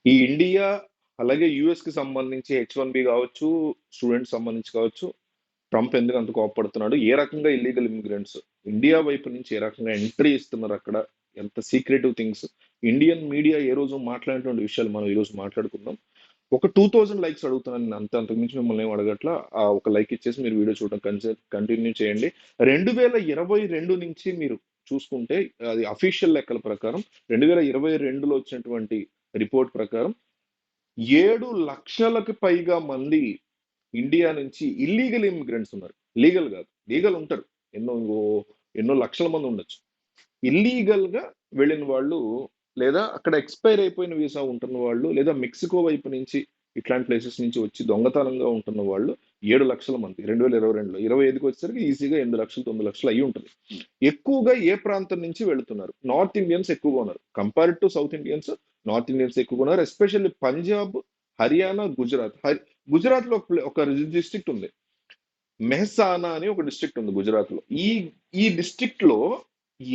ఈ ఇండియా అలాగే యుఎస్ కి సంబంధించి H1B కావచ్చు, స్టూడెంట్స్ సంబంధించి కావచ్చు, ట్రంప్ ఎందుకు అంత కోపడుతున్నాడు, ఏ రకంగా ఇల్లీగల్ ఇమిగ్రెంట్స్ ఇండియా వైపు నుంచి ఏ రకంగా ఎంట్రీ ఇస్తున్నారు, అక్కడ ఎంత సీక్రెటివ్ థింగ్స్, ఇండియన్ మీడియా ఏ రోజు మాట్లాడినటువంటి విషయాలు మనం ఈ రోజు మాట్లాడుకుందాం. ఒక 2000 లైక్స్ అడుగుతున్నాను నేను, అంతకుమించి మిమ్మల్ని ఏం అడగట్లా. ఆ ఒక లైక్ ఇచ్చేసి మీరు వీడియో చూడడం కంటిన్యూ చేయండి. 2022 నుంచి మీరు చూసుకుంటే, అది అఫీషియల్ లెక్కల ప్రకారం 2022లో వచ్చినటువంటి రిపోర్ట్ ప్రకారం 7 లక్షలకు పైగా మంది ఇండియా నుంచి ఇల్లీగల్ ఇమిగ్రెంట్స్ ఉన్నారు. లీగల్ కాదు, లీగల్ ఉంటారు, ఎన్నో ఎన్నో లక్షల మంది ఉండొచ్చు. ఇల్లీగల్ గా వెళ్ళిన వాళ్ళు, లేదా అక్కడ ఎక్స్పైర్ అయిపోయిన వీసా ఉంటున్న వాళ్ళు, లేదా మెక్సికో వైపు నుంచి ఇట్లాంటి ప్లేసెస్ నుంచి వచ్చి దొంగతనంగా ఉంటున్న వాళ్ళు 7 లక్షల మంది 2022లో. 25కి వచ్చేసరికి ఈజీగా 8 లక్షలు 9 లక్షలు అయ్యి ఉంటుంది. ఎక్కువగా ఏ ప్రాంతం నుంచి వెళుతున్నారు? నార్త్ ఇండియన్స్ ఎక్కువగా ఉన్నారు. Compare to south Indians, north Indians ఎక్కువగా ఉన్నారు. ఎస్పెషల్లీ పంజాబ్, హర్యానా, గుజరాత్. గుజరాత్ లో ఒక డిస్ట్రిక్ట్ ఉంది, మెహసానా అని ఒక డిస్ట్రిక్ట్ ఉంది గుజరాత్ లో. ఈ డిస్ట్రిక్ట్ లో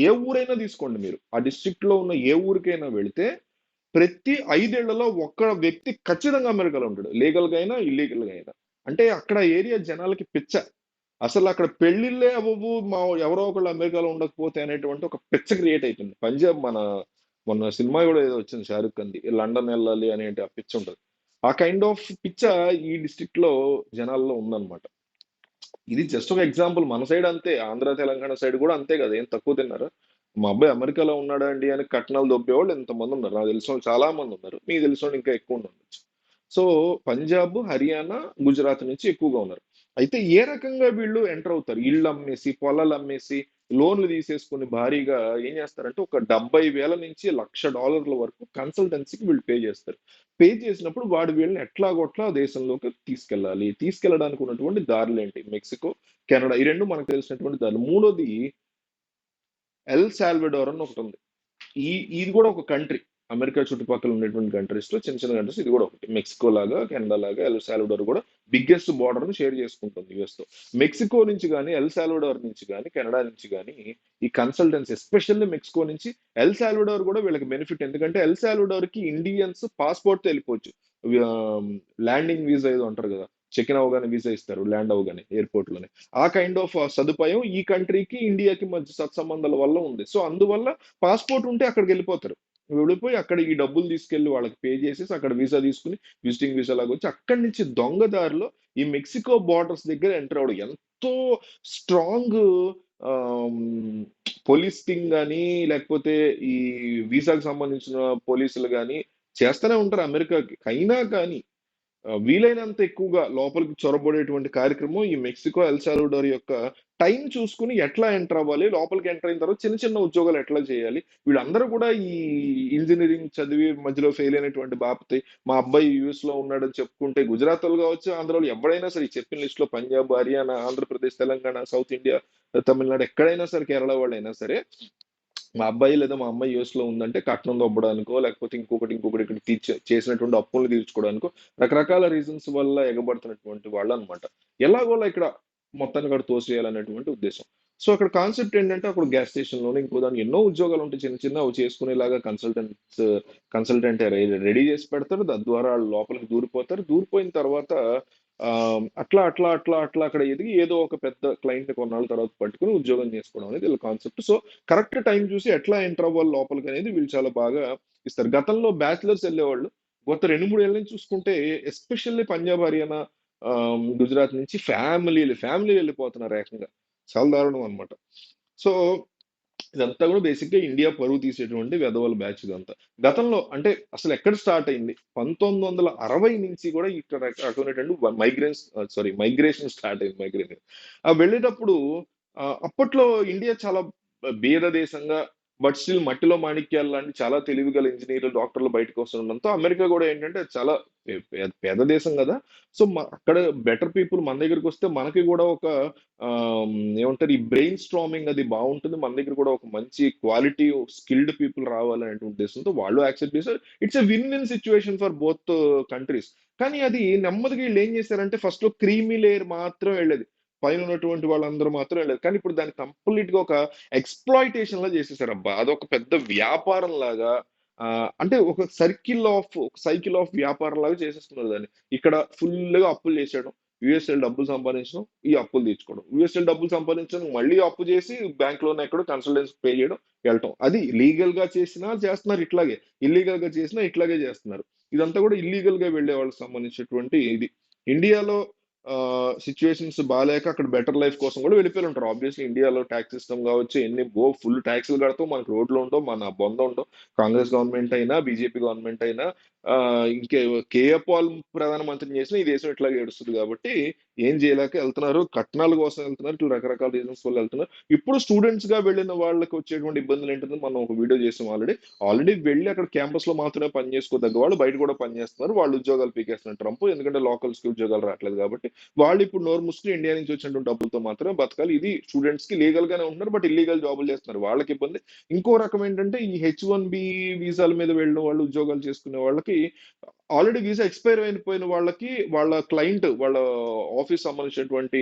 ఏ ఊరైనా తీసుకోండి మీరు, ఆ డిస్ట్రిక్ట్ లో ఉన్న ఏ ఊరికైనా వెళితే ప్రతి 5 ఏళ్లలో ఒక్క వ్యక్తి ఖచ్చితంగా అమెరికాలో ఉంటాడు, లీగల్ గా అయినా ఇల్లీగల్ గా అయినా. అంటే అక్కడ ఏరియా జనాలకి పిచ్చ. అసలు అక్కడ పెళ్లిళ్ళే అవ్వవు, మా ఎవరో ఒకళ్ళు అమెరికాలో ఉండకపోతే అనేటువంటి ఒక పిచ్చ క్రియేట్ అయిపోయింది. పంజాబ్ మొన్న సినిమా కూడా ఏదో వచ్చింది షారుఖ్ ఖాన్ది, లండన్ వెళ్ళాలి అనే ఆ పిచ్చ ఉంటుంది. ఆ కైండ్ ఆఫ్ పిచ్చ ఈ డిస్ట్రిక్ట్ లో జనాల్లో ఉందన్నమాట. ఇది జస్ట్ ఒక ఎగ్జాంపుల్. మన సైడ్ అంతే, ఆంధ్ర తెలంగాణ సైడ్ కూడా అంతే కదా, ఏం తక్కువ తిన్నారు. మా అబ్బాయి అమెరికాలో ఉన్నాడా అండి అని కట్నాలు దొబ్బేవాళ్ళు ఎంతమంది ఉన్నారు, నాకు తెలిసిన వాళ్ళు చాలా మంది ఉన్నారు, మీకు తెలిసిన వాళ్ళు ఇంకా ఎక్కువ ఉండొచ్చు. సో పంజాబ్, హర్యానా, గుజరాత్ నుంచి ఎక్కువగా ఉన్నారు. అయితే ఏ రకంగా వీళ్ళు ఎంటర్ అవుతారు? ఇళ్ళు అమ్మేసి, పొలాలు అమ్మేసి, లోన్లు తీసేసుకుని భారీగా ఏం చేస్తారంటే, ఒక 70,000 నుంచి $1,00,000 వరకు కన్సల్టెన్సీకి వీళ్ళు పే చేస్తారు. పే చేసినప్పుడు వాడు వీళ్ళని ఎట్లాగొట్లా దేశంలోకి తీసుకెళ్ళాలి. తీసుకెళ్ళడానికి ఉన్నటువంటి దారులు ఏంటి? మెక్సికో, కెనడా, ఈ రెండు మనకు తెలిసినటువంటి దారులు. మూడోది ఎల్ సాల్వడోర్ అని ఒకటి ఉంది. ఇది కూడా ఒక కంట్రీ, అమెరికా చుట్టుపక్కల ఉండేటువంటి కంట్రీస్ లో చిన్న చిన్న కంట్రీస్. ఇది కూడా ఒకటి, మెక్సికో లాగా, కెనడా లాగా ఎల్ సాల్వడోర్ కూడా బిగ్గెస్ట్ బార్డర్ ని షేర్ చేసుకుంటుంది యుఎస్ తో. మెక్సికో నుంచి కానీ, ఎల్ సాల్వడోర్ నుంచి కానీ, కెనడా నుంచి కానీ ఈ కన్సల్టెన్సీ, ఎస్పెషల్లీ మెక్సికో నుంచి. ఎల్ సాల్వడోర్ కూడా వీళ్ళకి బెనిఫిట్, ఎందుకంటే ఎల్ సాల్వడోర్ కి ఇండియన్స్ పాస్పోర్ట్ తో వెళ్ళిపోవచ్చు. ల్యాండింగ్ వీసా ఏదో అంటారు కదా, చెక్ ఇన్ అవగానే వీసా ఇస్తారు ల్యాండ్ అవగానే ఎయిర్పోర్ట్ లోనే. ఆ కైండ్ ఆఫ్ సదుపాయం ఈ కంట్రీకి ఇండియాకి మధ్య సత్సంబంధాల వల్ల ఉంది. సో అందువల్ల పాస్పోర్ట్ ఉంటే అక్కడికి వెళ్ళిపోతారు. వెళ్ళిపోయి అక్కడ ఈ డబ్బులు తీసుకెళ్లి వాళ్ళకి పే చేసేసి అక్కడ వీసా తీసుకుని, విజిటింగ్ వీసా లాగా వచ్చి అక్కడి నుంచి దొంగదారిలో ఈ మెక్సికో బార్డర్స్ దగ్గర ఎంటర్ అవడం. ఎంతో స్ట్రాంగ్ పోలీసింగ్ కానీ, లేకపోతే ఈ వీసాకి సంబంధించిన పోలీసులు కానీ చేస్తూనే ఉంటారు అమెరికాకి. అయినా కానీ వీలైనంత ఎక్కువగా లోపలికి చొరబడేటువంటి కార్యక్రమం ఈ మెక్సికో, ఎల్ సాల్వడోర్ యొక్క టైం చూసుకుని ఎట్లా ఎంటర్ అవ్వాలి, లోపలికి ఎంటర్ అయిన తర్వాత చిన్న చిన్న ఉద్యోగాలు ఎట్లా చేయాలి. వీళ్ళందరూ కూడా ఈ ఇంజనీరింగ్ చదివి మధ్యలో ఫెయిల్ అయినటువంటి బాపతి, మా అబ్బాయి యుఎస్ లో ఉన్నాడని చెప్పుకుంటే, గుజరాత్ వాళ్ళు కావచ్చు, ఆంధ్రాలో ఎవరైనా సరే, ఈ చెప్పిన లిస్ట్ లో పంజాబ్, హర్యానా, ఆంధ్రప్రదేశ్, తెలంగాణ, సౌత్ ఇండియా, తమిళనాడు, ఎక్కడైనా సరే, కేరళ వాళ్ళైనా సరే, మా అబ్బాయి లేదా మా అమ్మాయి యూఎస్ లో ఉందంటే కట్నం దొబ్బడానికో, లేకపోతే ఇంకొకటి ఇక్కడ చేసినటువంటి అప్పులు తీర్చుకోవడానికో, రకరకాల రీజన్స్ వల్ల ఎగబడుతున్నటువంటి వాళ్ళు అనమాట. ఎలాగోలా ఇక్కడ మొత్తాన్ని అక్కడ తోసేయాలనేటువంటి ఉద్దేశం. సో అక్కడ కాన్సెప్ట్ ఏంటంటే, అక్కడ గ్యాస్ స్టేషన్ లోనే ఇంకో దాని ఎన్నో ఉద్యోగాలు ఉంటాయి చిన్న చిన్న, అవి చేసుకునేలాగా కన్సల్టెంట్ రెడీ చేసి పెడతారు. తద్వారా వాళ్ళు లోపలికి దూరిపోతారు. దూరిపోయిన తర్వాత అట్లా అట్లా అట్లా అట్లా అక్కడ ఎదిగి ఏదో ఒక పెద్ద క్లయింట్ కొన్నాళ్ళ తర్వాత పట్టుకుని ఉద్యోగం చేసుకోవడం అనేది వీళ్ళ కాన్సెప్ట్. సో కరెక్ట్ టైం చూసి ఎట్లా ఎంటర్ అవ్వాలి లోపలికి అనేది వీళ్ళు చాలా బాగా ఇస్తారు. గతంలో బ్యాచిలర్స్ వెళ్ళేవాళ్ళు, గత 2-3 ఏళ్ళ నుంచి చూసుకుంటే, ఎస్పెషల్లీ పంజాబ్, హర్యానా, గుజరాత్ నుంచి ఫ్యామిలీ వెళ్ళిపోతున్నారు ఏకంగా. చాలా దారుణం అనమాట. సో ఇదంతా కూడా బేసిక్ గా ఇండియా పరువు తీసేటువంటి వెధవల బ్యాచ్ ఇదంతా. గతంలో అంటే అసలు ఎక్కడ స్టార్ట్ అయింది? 1960 నుంచి కూడా ఇక్కడ రకమైనటువంటి మైగ్రేషన్ స్టార్ట్ అయింది. మైగ్రేషన్ వెళ్ళేటప్పుడు అప్పట్లో ఇండియా చాలా బీద దేశంగా, బట్ స్టిల్ మట్టిలో మాణిక్యాలు లాంటి చాలా తెలివిగల ఇంజనీర్లు, డాక్టర్లు బయటకు వస్తుండడంతో అమెరికా కూడా ఏంటంటే చాలా పేద దేశం కదా. సో అక్కడ బెటర్ పీపుల్ మన దగ్గరికి వస్తే మనకి కూడా ఒక ఏమంటారు, ఈ బ్రెయిన్ స్ట్రామింగ్ అది బాగుంటుంది, మన దగ్గర కూడా ఒక మంచి క్వాలిటీ స్కిల్డ్ పీపుల్ రావాలనే ఉద్దేశంతో వాళ్ళు యాక్సెప్ట్ చేశారు. It's a win win situation for both countries. కానీ అది నెమ్మదిగా వీళ్ళు ఏం చేశారంటే, ఫస్ట్ లో క్రీమీ లేయర్ మాత్రం వెళ్ళేది, పైన ఉన్నటువంటి వాళ్ళందరూ మాత్రం వెళ్ళేది. కానీ ఇప్పుడు దాన్ని కంప్లీట్ గా ఒక ఎక్స్ప్లాయిటేషన్ లా చేసేసారు. అబ్బా, అదొక పెద్ద వ్యాపారం లాగా, అంటే ఒక సైకిల్ ఆఫ్ వ్యాపారం లాగా చేసేస్తున్నారు దాన్ని. ఇక్కడ ఫుల్గా అప్పులు చేసేయడం, యుఎస్ఎల్ డబ్బులు సంపాదించడం, ఈ అప్పులు తీర్చుకోవడం, యుఎస్ఎల్ డబ్బులు సంపాదించడం, మళ్ళీ అప్పు చేసి బ్యాంక్ లోన్ ఎక్కడో కన్సల్టెన్సీ పే చేయడం, వెళ్ళటం. అది లీగల్ గా చేసినా చేస్తున్నారు ఇట్లాగే, ఇల్లీగల్ గా చేసినా ఇట్లాగే చేస్తున్నారు. ఇదంతా కూడా ఇల్లీగల్ గా వెళ్లే వాళ్ళకి సంబంధించినటువంటి ఇది. ఇండియాలో సిచ్యువేషన్స్ బాగాలేక అక్కడ బెటర్ లైఫ్ కోసం కూడా వెళ్ళిపోయి ఉంటారు. ఆబ్వియస్లీ ఇండియాలో ట్యాక్స్ సిస్టమ్ కావచ్చు, ఎన్ని ఫుల్ ట్యాక్స్లు కడతాం, మనకు రోడ్లు ఉండవు, మన బొంద ఉండవు. కాంగ్రెస్ గవర్నమెంట్ అయినా, బీజేపీ గవర్నమెంట్ అయినా, ఇంకే కేఏ పాల్ ప్రధానమంత్రిని చేసినా ఈ దేశం ఇట్లా ఏడుస్తుంది. కాబట్టి ఏం చేయలేక వెళ్తున్నారు, కట్నాల కోసం వెళ్తున్నారు, ఇట్లా రకరకాల రీజన్స్ వల్ల వెళ్తున్నారు. ఇప్పుడు స్టూడెంట్స్ గా వెళ్ళిన వాళ్ళకి వచ్చేటువంటి ఇబ్బందులు ఏంటంటే, మనం ఒక వీడియో చేసాం ఆల్రెడీ. ఆల్రెడీ వెళ్ళి అక్కడ క్యాంపస్ లో మాత్రమే పని చేసుకోదగ్గ వాళ్ళు బయట కూడా పని చేస్తున్నారు, వాళ్ళు ఉద్యోగాలు పీకేస్తున్నారు ట్రంప్. ఎందుకంటే లోకల్స్ కి ఉద్యోగాలు రావట్లేదు కాబట్టి వాళ్ళు ఇప్పుడు నోరు మూసుకుని ఇండియా నుంచి వచ్చినటువంటి డబ్బులతో మాత్రమే బతకాలి. ఇది స్టూడెంట్స్ కి లీగల్ గానే ఉంటున్నారు, బట్ ఇల్లీగల్ జాబులు చేస్తున్నారు, వాళ్ళకి ఇబ్బంది. ఇంకో రకం ఏంటంటే, ఈ H1B వీసాల మీద వెళ్ళిన వాళ్ళు, ఉద్యోగాలు చేసుకునే వాళ్ళకి ఆల్రెడీ వీసా ఎక్స్పైర్ అయిపోయిన వాళ్ళకి వాళ్ళ క్లయింట్, వాళ్ళ ఆఫీస్ సంబంధించినటువంటి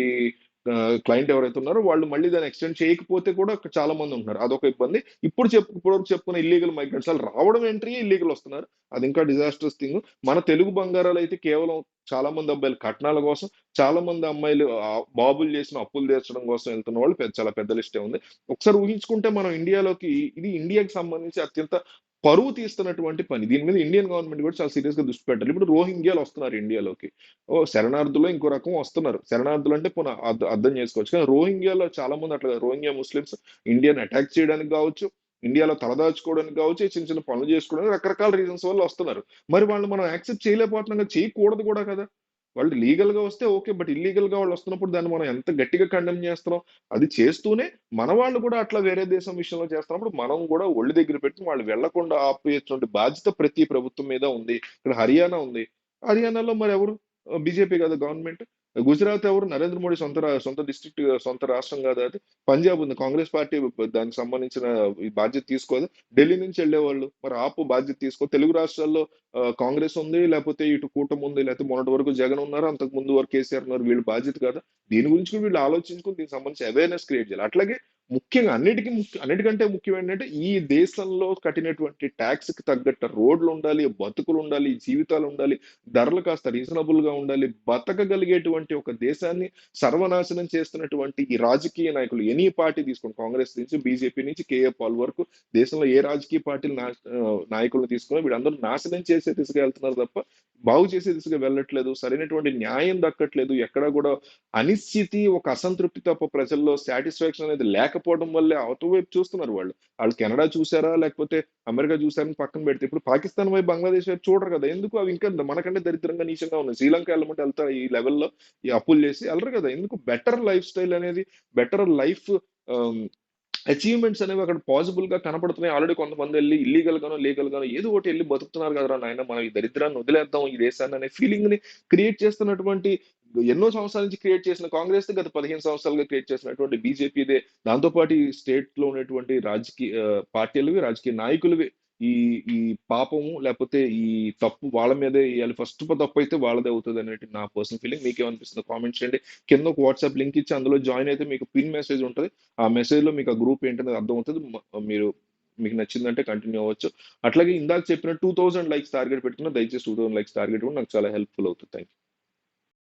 క్లయింట్ ఎవరైతే ఉన్నారో వాళ్ళు మళ్ళీ దాన్ని ఎక్స్టెండ్ చేయకపోతే కూడా చాలా మంది ఉంటున్నారు. అదొక ఇబ్బంది. ఇప్పుడు చెప్పుకున్న ఇల్లీగల్ మైగ్రెంట్స్ వాళ్ళు రావడం ఎంట్రీ, ఇల్లీగల్ వస్తున్నారు. అది ఇంకా డిజాస్టర్స్ థింగ్. మన తెలుగు బంగారాలు అయితే కేవలం చాలా మంది అబ్బాయిలు కట్నాల కోసం, చాలా మంది అమ్మాయిలు బాబులు చేసిన అప్పులు తీర్చడం కోసం వెళ్తున్న వాళ్ళు చాలా పెద్ద లిస్టే ఉంది. ఒకసారి ఊహించుకుంటే మనం ఇండియాలోకి, ఇది ఇండియాకి సంబంధించి అత్యంత పరువు తీస్తున్నటువంటి పని. దీని మీద ఇండియన్ గవర్నమెంట్ కూడా చాలా సీరియస్ గా దృష్టి పెట్టాలి. ఇప్పుడు రోహింగ్యాలు వస్తున్నారు ఇండియాలోకి. శరణార్థులు ఇంకో రకం వస్తున్నారు. శరణార్థులు అంటే అర్థం చేసుకోవచ్చు. కానీ రోహింగ్యాలో చాలా మంది అట్లా కాదు. రోహింగ్యా ముస్లిమ్స్ ఇండియాని అటాక్ చేయడానికి కావచ్చు, ఇండియాలో తలదాచుకోవడానికి కావచ్చు, చిన్న చిన్న పనులు చేసుకోవడానికి రకరకాల రీజన్స్ వల్ల వస్తున్నారు. మరి వాళ్ళు మనం యాక్సెప్ట్ చేయలేకపోతున్నాం కదా, చేయకూడదు కూడా కదా. వాళ్ళు లీగల్ గా వస్తే ఓకే, బట్ ఇల్లీగల్ గా వాళ్ళు వస్తున్నప్పుడు దాన్ని మనం ఎంత గట్టిగా కండెమ్ చేస్తున్నాం. అది చేస్తూనే మన వాళ్ళు కూడా అట్లా వేరే దేశం విషయంలో చేస్తున్నప్పుడు మనం కూడా ఒళ్ళు దగ్గర పెట్టి వాళ్ళు వెళ్లకుండా ఆపేటువంటి బాధ్యత ప్రతి ప్రభుత్వం మీద ఉంది. ఇక్కడ హర్యానా ఉంది. హర్యానాలో మరి ఎవరు? బీజేపీ కదా గవర్నమెంట్. గుజరాత్ ఎవరు? నరేంద్ర మోడీ సొంత డిస్ట్రిక్ట్, సొంత రాష్ట్రం కాదా అది. పంజాబ్ ఉంది, కాంగ్రెస్ పార్టీ దానికి సంబంధించిన ఈ బాధ్యత తీసుకోదు. ఢిల్లీ నుంచి వెళ్ళేవాళ్ళు మరి ఆపు బాధ్యత తీసుకో. తెలుగు రాష్ట్రాల్లో కాంగ్రెస్ ఉంది, లేకపోతే ఇటు కూటమి ఉంది, లేకపోతే మొన్నటి వరకు జగన్ ఉన్నారు, అంతకు ముందు వరకు కేసీఆర్ ఉన్నారు. వీళ్ళు బాధ్యత కదా. దీని గురించి కూడా వీళ్ళు ఆలోచించుకుని దీనికి సంబంధించి అవేర్నెస్ క్రియేట్ చేయాలి. అట్లాగే ముఖ్యంగా అన్నిటికంటే ముఖ్యం ఏంటంటే, ఈ దేశంలో కట్టినటువంటి ట్యాక్స్ కి తగ్గట్టు రోడ్లు ఉండాలి, బతుకులు ఉండాలి, జీవితాలు ఉండాలి, ధరలు కాస్త రీజనబుల్ గా ఉండాలి. బతకగలిగేటువంటి ఒక దేశాన్ని సర్వనాశనం చేస్తున్నటువంటి ఈ రాజకీయ నాయకులు, ఎనీ పార్టీ తీసుకోండి, కాంగ్రెస్ నుంచి, బీజేపీ నుంచి, కేఏ పాల్ వరకు, దేశంలో ఏ రాజకీయ పార్టీలు నాయకులను తీసుకున్నా వీళ్ళందరూ నాశనం చేసే దిశగా వెళ్తున్నారు తప్ప బాగు చేసే దిశగా వెళ్ళట్లేదు. సరైనటువంటి న్యాయం దక్కట్లేదు. ఎక్కడా కూడా అనిశ్చితి, ఒక అసంతృప్తి తప్ప ప్రజల్లో సాటిస్ఫాక్షన్ అనేది లేకపోవడం వల్లే అవతల చూస్తున్నారు వాళ్ళు. వాళ్ళు కెనడా చూసారా, లేకపోతే అమెరికా చూసారని పక్కన పెడితే, ఇప్పుడు పాకిస్తాన్ వైపు, బంగ్లాదేశ్ వైపు చూడరు కదా. ఎందుకు? అవి ఇంకా మనకంటే దరిద్రంగా, నీచంగా ఉన్నాయి. శ్రీలంక వెళ్ళమంటే వెళ్తారు ఈ లెవెల్లో, ఈ అప్పులు చేసి వెళ్ళరు కదా. ఎందుకు? బెటర్ లైఫ్ స్టైల్ అనేది, బెటర్ లైఫ్ అచీవ్మెంట్స్ అనేవి అక్కడ పాసిబుల్ గా కనపడుతున్నాయి. ఆల్రెడీ కొంతమంది వెళ్ళి ఇల్లీగల్ గానో, లీగల్ గానో ఏదో ఒకటి వెళ్ళి బతుకుతున్నారు కదరా నాయన, మనం ఈ దరిద్రాన్ని వదిలేద్దాం ఈ దేశాన్ని అనే ఫీలింగ్ ని క్రియేట్ చేస్తున్నటువంటి, ఎన్నో సంవత్సరాల నుంచి క్రియేట్ చేసిన కాంగ్రెస్, గత 15 సంవత్సరాలుగా క్రియేట్ చేసినటువంటి బీజేపీదే, దాంతోపాటు ఈ స్టేట్ లో ఉన్నటువంటి రాజకీయ పార్టీలవి, రాజకీయ నాయకులవి ఈ ఈ పాపము, లేకపోతే ఈ తప్పు వాళ్ళ మీదే వేయాలి. ఫస్ట్ తప్పు అయితే వాళ్ళదే అవుతుంది అనేది నా పర్సనల్ ఫీలింగ్. మీకేమనిపిస్తుంది కామెంట్ చేయండి. కింద ఒక వాట్సాప్ లింక్ ఇచ్చి అందులో జాయిన్ అయితే మీకు పిన్ మెసేజ్ ఉంటుంది. ఆ మెసేజ్ లో మీకు ఆ గ్రూప్ ఏంటనేది అర్థమవుతుంది. మీరు, మీకు నచ్చిందంటే కంటిన్యూ అవ్వచ్చు. అట్లాగే ఇందాక చెప్పిన 2000 లైక్స్ టార్గెట్ పెట్టుకున్న, దయచేసి 2000 లైక్స్ టార్గెట్ కూడా నాకు చాలా హెల్ప్ఫుల్ అవుతుంది. Thank you.